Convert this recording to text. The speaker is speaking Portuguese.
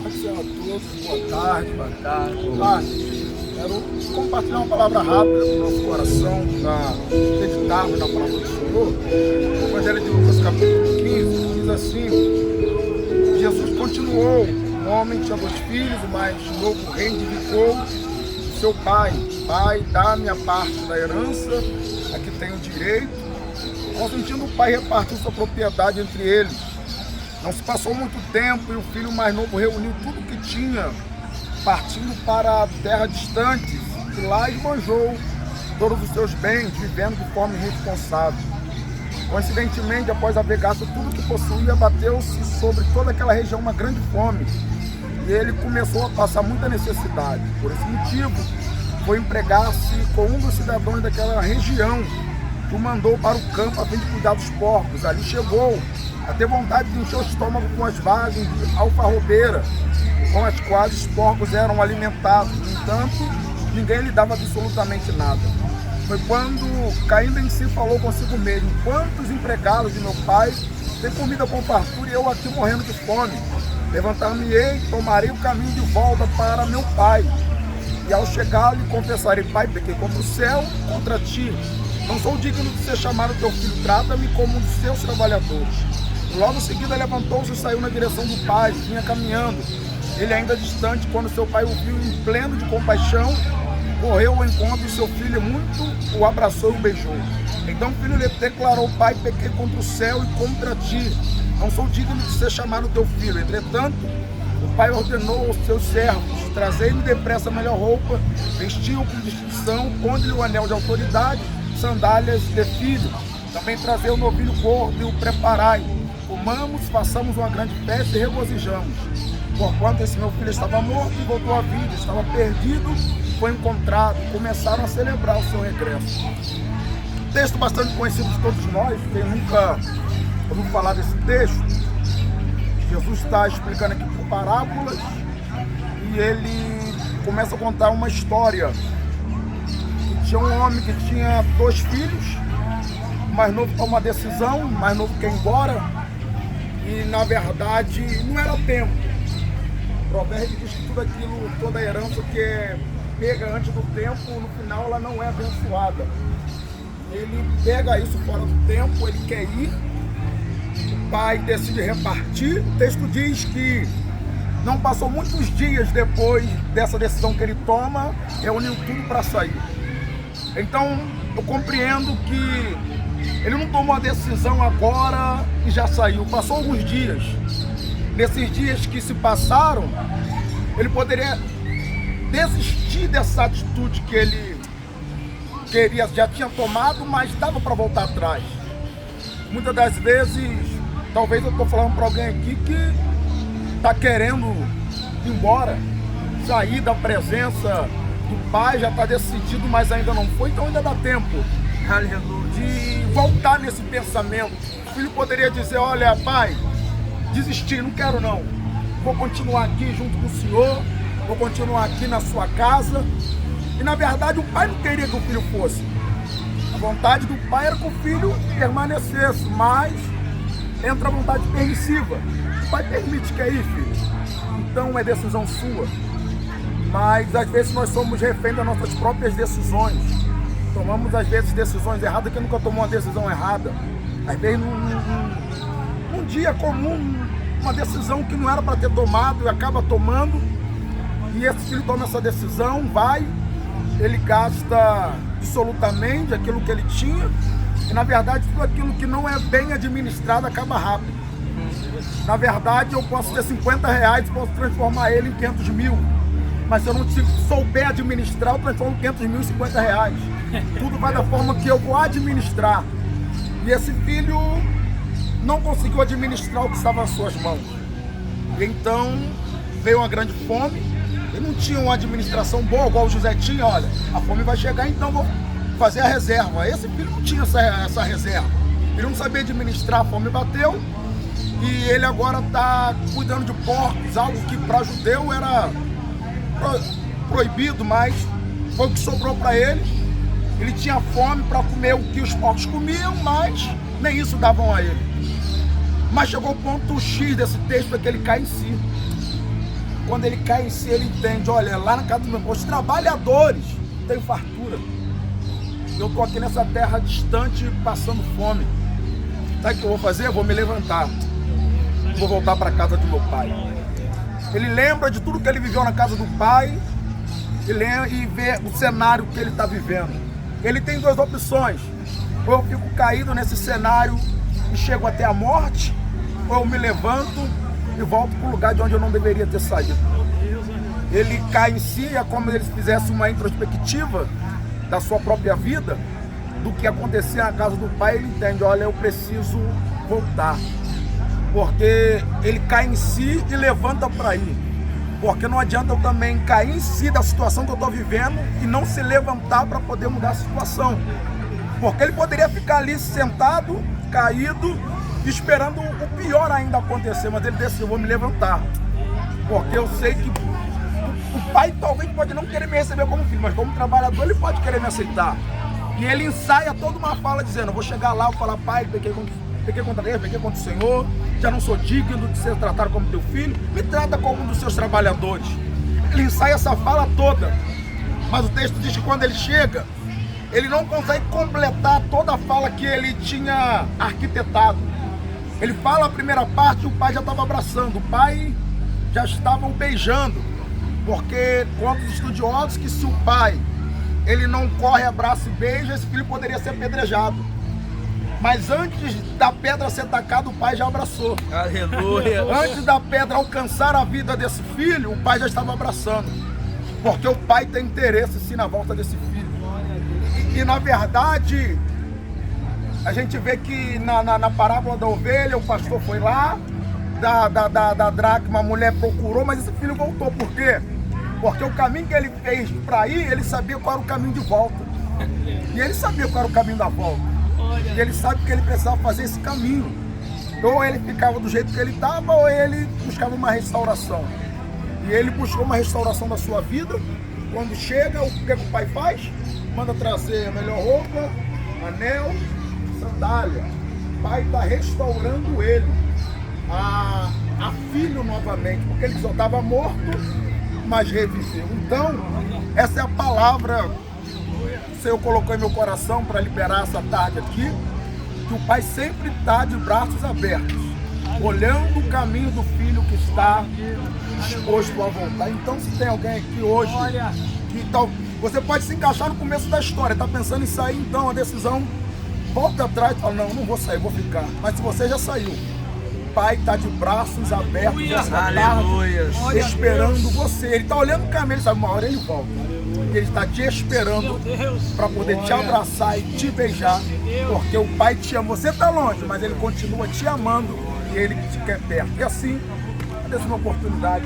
Agradecer a todos, boa tarde. Boa tarde. Quero compartilhar uma palavra rápida do nosso coração para meditarmos na palavra do Senhor. O Evangelho de Lucas, capítulo 15, diz assim: Jesus continuou, um homem tinha 2 filhos, o mais novo reivindicou seu pai: Pai, dá-me a parte da herança, a que tenho direito. Consentindo, o pai repartiu sua propriedade entre eles. Não se passou muito tempo e o filho mais novo reuniu tudo que tinha, partindo para a terra distante, e lá esbanjou todos os seus bens, vivendo de forma irresponsável. Coincidentemente, após haver gasto tudo que possuía, bateu-se sobre toda aquela região uma grande fome, e ele começou a passar muita necessidade. Por esse motivo, foi empregar-se com um dos cidadãos daquela região, que o mandou para o campo a fim de cuidar dos porcos. Ali chegou a ter vontade de encher o estômago com as vagens de alfarrobeira, com as quais os porcos eram alimentados. No entanto, ninguém lhe dava absolutamente nada. Foi quando, caindo em si, falou consigo mesmo: quantos empregados de meu pai têm comida com fartura e eu aqui morrendo de fome? Levantar-me-ei, tomarei o caminho de volta para meu pai. E ao chegar, lhe confessarei: Pai, pequei contra o céu, contra ti. Não sou digno de ser chamado teu filho, trata-me como um dos seus trabalhadores. Logo em seguida levantou-se e saiu na direção do pai, vinha caminhando. Ele ainda distante, quando seu pai o viu em pleno de compaixão, correu ao encontro de seu filho muito, o abraçou e o beijou. Então o filho lhe declarou: Pai, pequei contra o céu e contra ti. Não sou digno de ser chamado teu filho. Entretanto, o pai ordenou aos seus servos: trazei-lhe depressa a melhor roupa, vestiu-o com distinção, ponde-lhe o anel de autoridade, sandálias de filho. Também trazei o novilho gordo e o preparai. Comamos, façamos uma grande festa e regozijamos. Porquanto esse meu filho estava morto e voltou à vida, estava perdido e foi encontrado. Começaram a celebrar o seu regresso. Texto bastante conhecido de todos nós. Quem nunca ouviu falar desse texto, Jesus está explicando aqui por parábolas e ele começa a contar uma história. Tinha um homem que tinha 2 filhos, o mais novo toma uma decisão, o mais novo quer ir embora, e na verdade não era tempo. O provérbio diz que tudo aquilo, toda a herança que é pega antes do tempo, no final ela não é abençoada. Ele pega isso fora do tempo, ele quer ir, o pai decide repartir. O texto diz que não passou muitos dias depois dessa decisão que ele toma, reuniu tudo para sair. Então, eu compreendo que ele não tomou a decisão agora e já saiu. Passou alguns dias. Nesses dias que se passaram, ele poderia desistir dessa atitude que ele já tinha tomado, mas dava para voltar atrás. Muitas das vezes, talvez eu estou falando para alguém aqui que está querendo ir embora, sair da presença do pai, já está decidido, mas ainda não foi, então ainda dá tempo, aleluia, de voltar nesse pensamento. O filho poderia dizer: olha, pai, desisti, não quero não, vou continuar aqui junto com o senhor, vou continuar aqui na sua casa. E na verdade o pai não queria que o filho fosse. A vontade do pai era que o filho permanecesse, mas entra a vontade permissiva. O pai permite que é ir, filho, então é decisão sua. Mas às vezes nós somos reféns das nossas próprias decisões. Tomamos às vezes decisões erradas, que nunca tomou uma decisão errada. Às vezes num dia comum, uma decisão que não era para ter tomado e acaba tomando. E esse filho toma essa decisão, vai, ele gasta absolutamente aquilo que ele tinha. E na verdade tudo aquilo que não é bem administrado acaba rápido. Na verdade eu posso ter 50 reais e posso transformar ele em 500 mil. Mas se eu não souber administrar, eu transformo 500 mil em 50 reais. Tudo vai da forma que eu vou administrar. E esse filho não conseguiu administrar o que estava nas suas mãos. Então veio uma grande fome. Ele não tinha uma administração boa, igual o José tinha. Olha, a fome vai chegar, então vou fazer a reserva. Esse filho não tinha essa reserva. Ele não sabia administrar, a fome bateu. E ele agora está cuidando de porcos, algo que para judeu era proibido, mas foi o que sobrou para ele. Ele tinha fome para comer o que os porcos comiam, mas nem isso davam a ele. Mas chegou o ponto X desse texto, é que ele cai em si. quando ele cai em si, ele entende, olha, lá na casa do meu pai, os trabalhadores têm fartura. Eu estou aqui nessa terra distante, passando fome. Sabe o que eu vou fazer? Eu vou me levantar. Vou voltar para a casa do meu pai. Ele lembra de tudo que ele viveu na casa do pai e vê o cenário que ele está vivendo. Ele tem duas opções. Ou eu fico caído nesse cenário e chego até a morte, ou eu me levanto e volto para o lugar de onde eu não deveria ter saído. Ele cai em si, é como se ele fizesse uma introspectiva da sua própria vida, do que acontecia na casa do pai. Ele entende, olha, eu preciso voltar. Porque ele cai em si e levanta para ir. Porque não adianta eu também cair em si da situação que eu estou vivendo e não se levantar para poder mudar a situação. Porque ele poderia ficar ali sentado, caído, esperando o pior ainda acontecer, mas ele decidiu, eu vou me levantar. Porque eu sei que o pai talvez pode não querer me receber como filho, mas como trabalhador ele pode querer me aceitar. E ele ensaia toda uma fala dizendo, eu vou chegar lá, vou falar, pai, pequei contra Deus, pequei contra o Senhor, já não sou digno de ser tratado como teu filho, me trata como um dos seus trabalhadores. Ele ensaia essa fala toda, mas o texto diz que quando ele chega, ele não consegue completar toda a fala que ele tinha arquitetado. Ele fala a primeira parte, o pai já estava abraçando, o pai já estava o beijando, porque conta os estudiosos que se o pai ele não corre, abraça e beija, esse filho poderia ser apedrejado. Mas antes da pedra ser tacada, o pai já abraçou. Aleluia! Antes da pedra alcançar a vida desse filho, o pai já estava abraçando. Porque o pai tem interesse sim na volta desse filho. E na verdade, a gente vê que na parábola da ovelha, o pastor foi lá, da dracma, a mulher procurou, mas esse filho voltou. Por quê? Porque o caminho que ele fez para ir, ele sabia qual era o caminho de volta. E ele sabia qual era o caminho da volta. E ele sabe que ele precisava fazer esse caminho. Ou ele ficava do jeito que ele estava, ou ele buscava uma restauração. E ele buscou uma restauração da sua vida. Quando chega, o que o pai faz? Manda trazer a melhor roupa, anel, sandália. O pai está restaurando ele a filho novamente, porque ele só estava morto, mas reviveu. Então, essa é a palavra que o Senhor colocou em meu coração para liberar essa tarde aqui, que o pai sempre está de braços abertos, olhando o caminho do filho que está disposto a voltar. Então, se tem alguém aqui hoje que tal, você pode se encaixar no começo da história, está pensando em sair, então a decisão, volta atrás e fala, não vou sair, vou ficar. Mas se você já saiu, o pai está de braços abertos essa tarde, esperando você. Ele está olhando o caminho, ele sabe, uma hora ele volta. Ele está te esperando para poder te abraçar e te beijar, porque o pai te ama. Você está longe, mas ele continua te amando e ele te quer perto. E assim, essa é uma oportunidade.